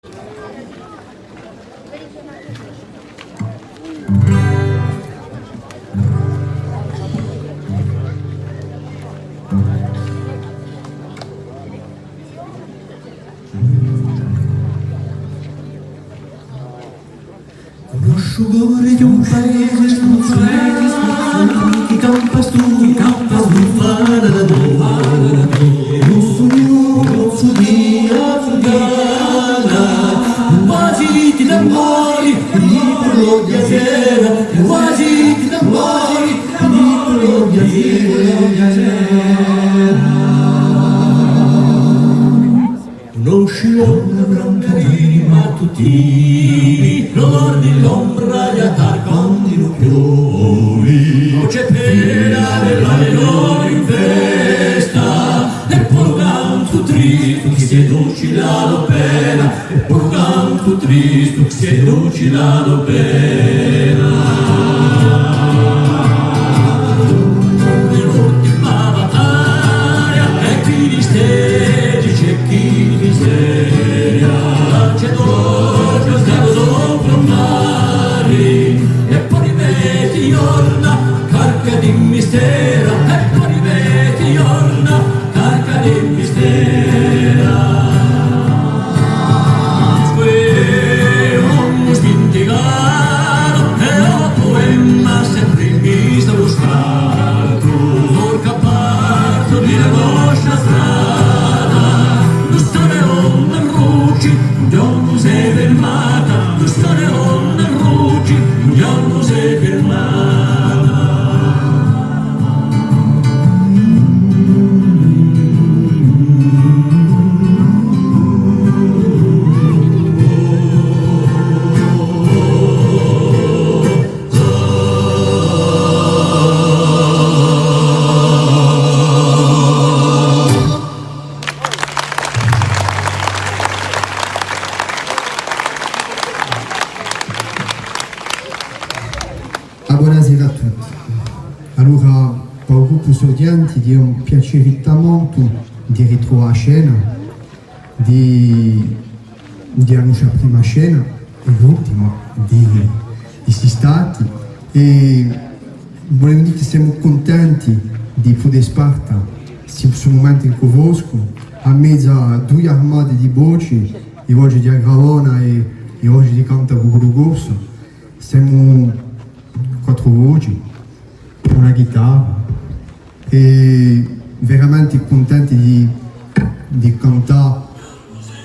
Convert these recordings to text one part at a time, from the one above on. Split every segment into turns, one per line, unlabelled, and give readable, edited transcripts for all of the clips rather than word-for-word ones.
Conosciugore di un paese smuffare, chi campa smuffare da noi, non fu di Afghana, quasi ti d'amori, di quello di Asiera, quasi ti d'amori, di quello di Asiera. Conosci una branca di mattutini, l'odor dell'ombra di Atarcon di Lupioli. Non c'è pena dell'allenore in festa, e porgam tu tristo che si duci la pena, e porgam tu tristo che si duci la pena. Nell'ultima battaglia e chi di stegi c'è chi di miseria, c'è dolore, sgado sopra un mare, e poi riveti orna, carca di mistera, e poi riveti orna, carca di mistera. Fueron spintigato, e la poema sempre in vista lo stato, porca parto di la nostra strada, lo stare onda ruci, non si è fermata, lo stare onda ruci, non si è fermata.
Buonasera a tutti. Allora, per il gruppo studianti è un piacere molto di ritrovare la scena, di la nostra prima scena e l'ultima di questi stati. E volevo dire che siamo contenti di poter spartare questo momento in Covosco, a mezzo a due armate di voci, i voci di Agravona e i voci di Cantagugurugorso. Siamo quattro voci, una chitarra e veramente contenti di cantare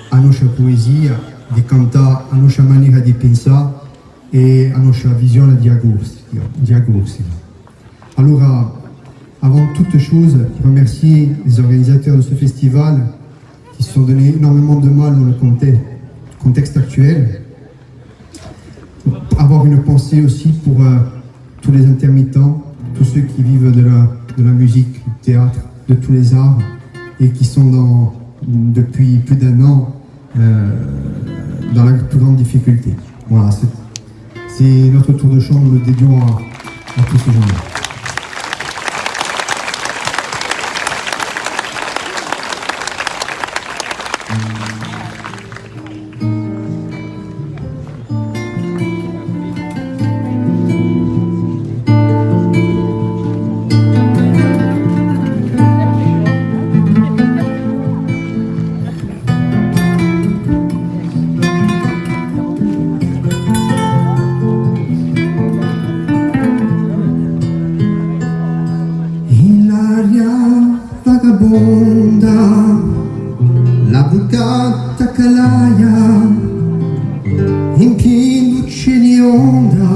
la nostra poesia, di cantare la nostra maniera di pensare e la nostra visione diagnostica. Allora, avant toute chose, remercier les organisateurs de ce festival qui se sont donné énormément de mal dans le contexte actuel. Avoir une pensée aussi pour tous les intermittents, tous ceux qui vivent de la musique, du théâtre, de tous les arts et qui sont depuis plus d'un an dans la plus grande difficulté. Voilà, c'est notre tour de chant, nous le dédions à tous ces gens-là. La bucata calaia in pieno luce di onda,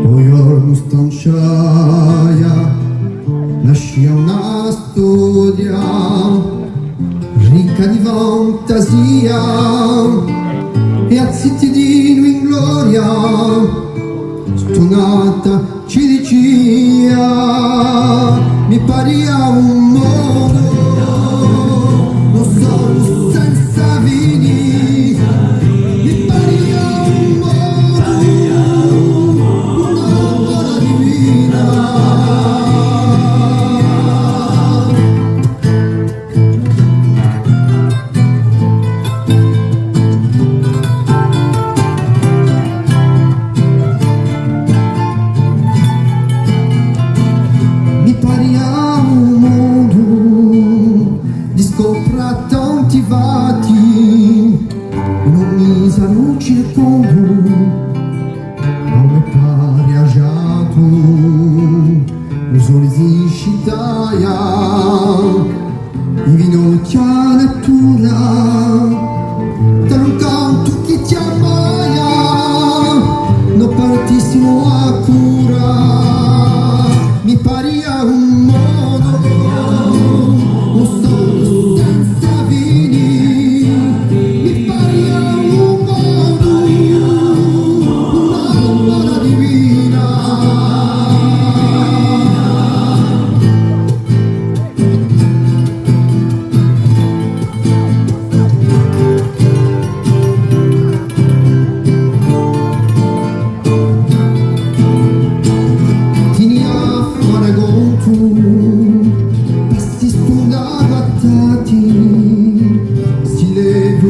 poi ormo stanciaia nasce una storia ricca di fantasia e a zittidino in gloria stonata ci dicea mi paria un modo non solo senza vini mi paria un modo un'opera divina.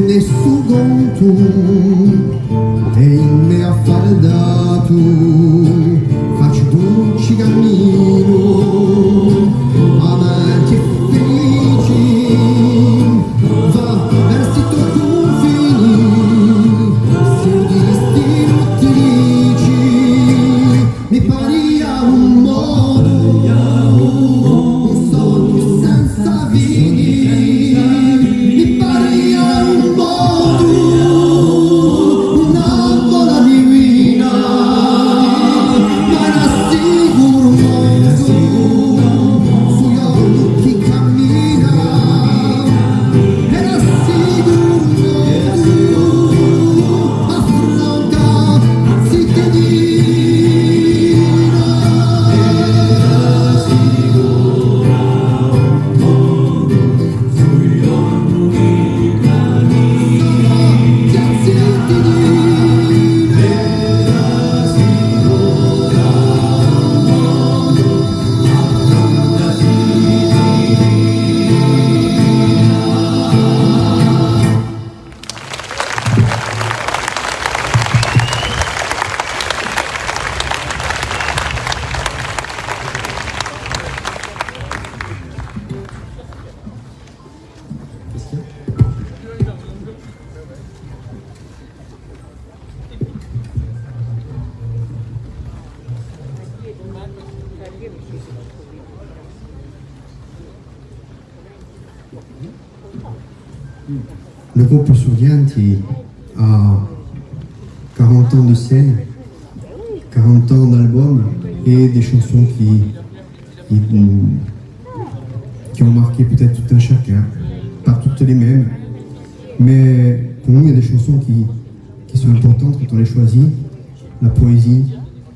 nessuno tu e in me affaldato faccio dolci cammino amanti e felici va verso i tuoi confini se di destino ti dici mi pari a un modo un sogno senza vini mi pari a un modo una vola divina ma rassicuro un mondo sugli occhi cammina e rassicuro un mondo affronta cittadina Le groupe Sordianti a 40 ans de scène, 40 ans d'albums et des chansons qui ont marqué peut-être tout un chacun, pas toutes les mêmes, mais pour nous il y a des chansons qui sont importantes quand on les choisit, la poésie,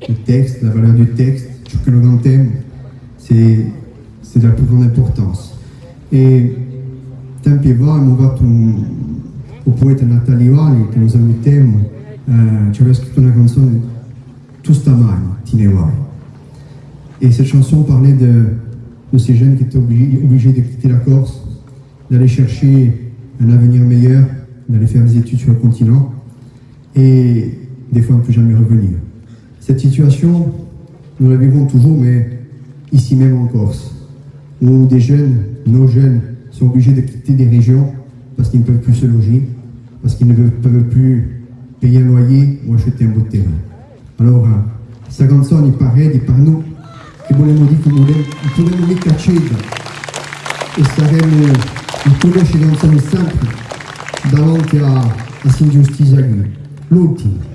le texte, la valeur du texte, je trouve que le grand thème c'est de la plus grande importance. Et tempi vai, muovato un poeta Natali Vali che usa il tema, ci aveva scritto una canzone Tu stamani, ti ne vai. Et cette chanson parlait de ces jeunes qui étaient obligés de quitter la Corse, d'aller chercher un avenir meilleur, d'aller faire des études sur le continent et des fois ne plus jamais revenir. Cette situation, nous la vivons toujours, mais ici même en Corse, où des jeunes, nos jeunes, sont obligés de quitter des régions parce qu'ils ne peuvent plus se loger, parce qu'ils ne peuvent plus payer un loyer ou acheter un beau terrain. Alors, questa canzone parla di noi che vogliamo dire che potremmo mica accedere e saremo in tutte le canzoni sempre davanti a questa ingiustizia qui. L'ultima.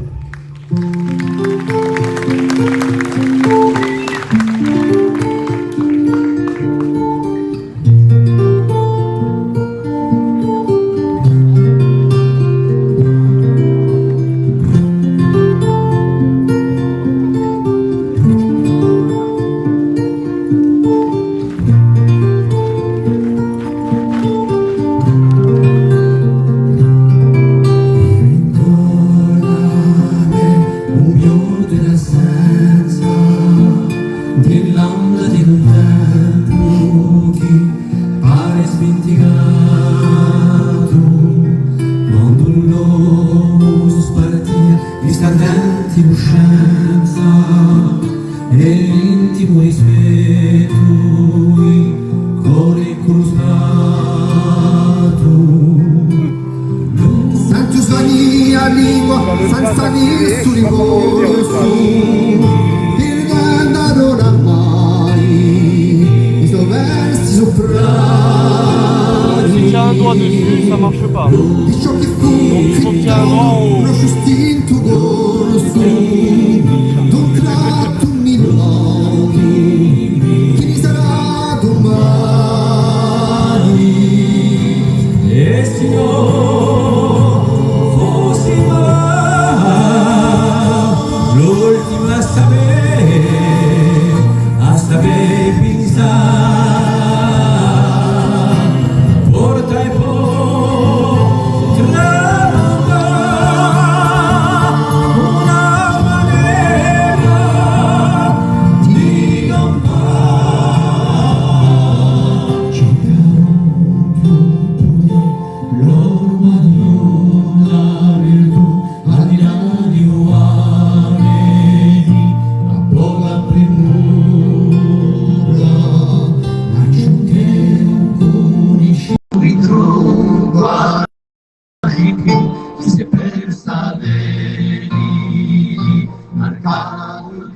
chi si è persa vedi, arcana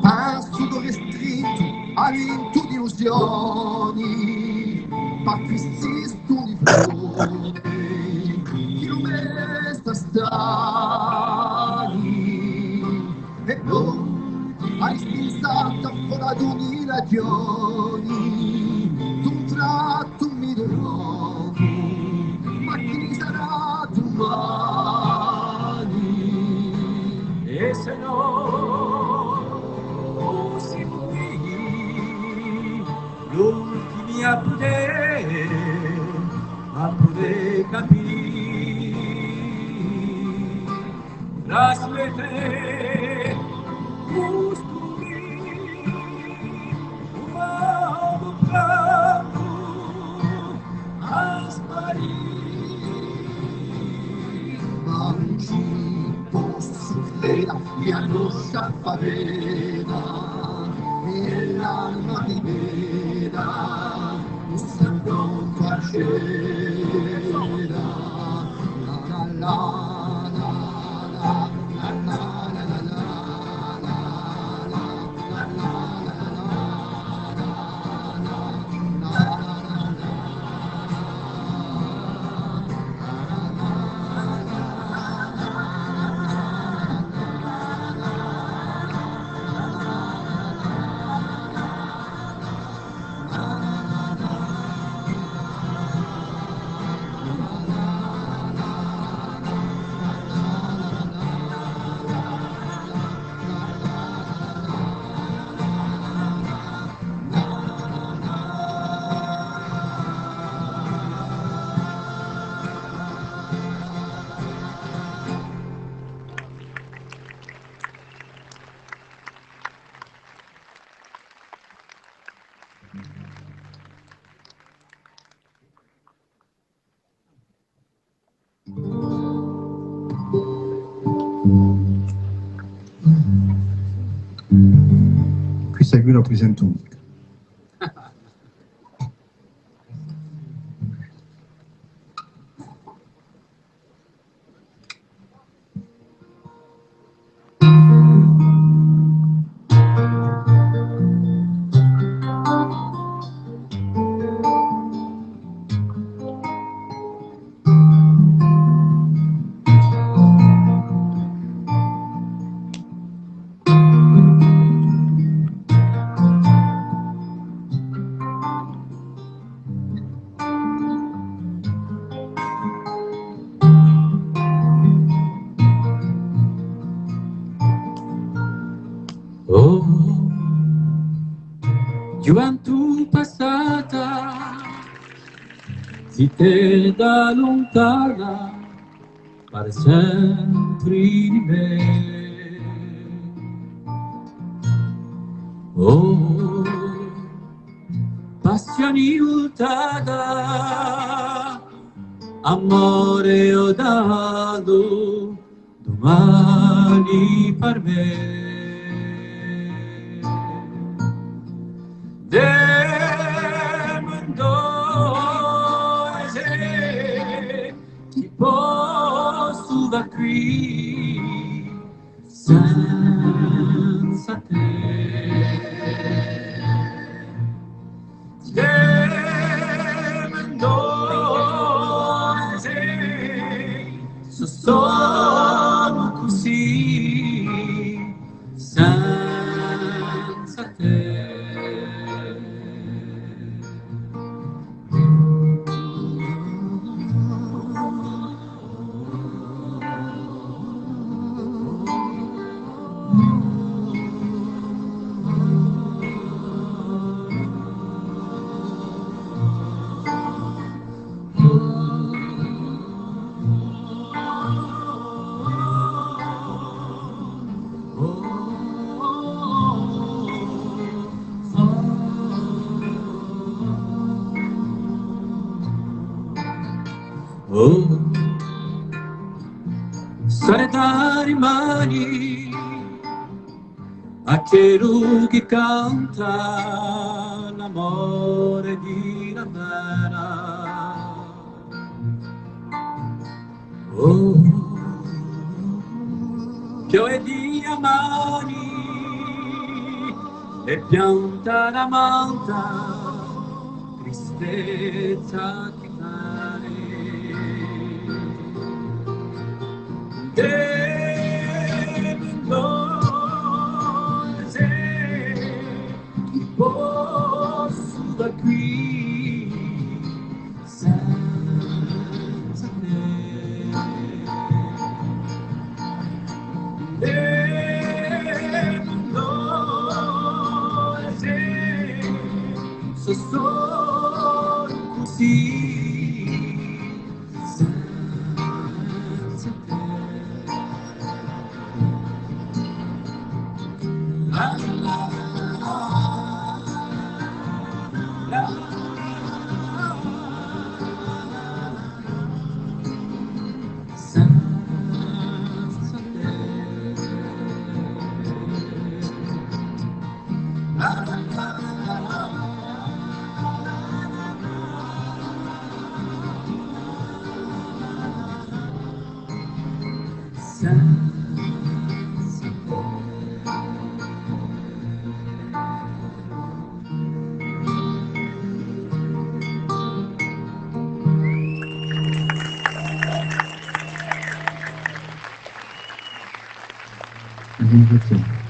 Passo dove strinto all'intu di illusioni, ma qui si studi fuori, chilometri strani, e poi hai spinzato fuori 2000 ragioni, d'un tratto mi trovi, ma chi sarà domani?
e se no si l'ultimi a poter capire la sete costumi un uomo bravo a sparire.
Ma non ci posso vera, mi hanno favela e l'anima di vera mi sta pronto a scena. La la la la la la la la la Qui segue la presento musica.
Oh, gioventù passata, si te da lontana, per sempre di me. Oh, passioni urtada, amore ho dato, domani per me. Demendoise, ti posso da qui senza te. Demendoise, sono così senza te. Oh, solita rimani a Cheru che canta l'amore di Ramena. Oh, fiore di amani e pianta d'amanta, tristezza che mare. Che posso da qui senza te. Se sono così senza te. La, la, la, senza te. La, la, la, senza te.
Grazie.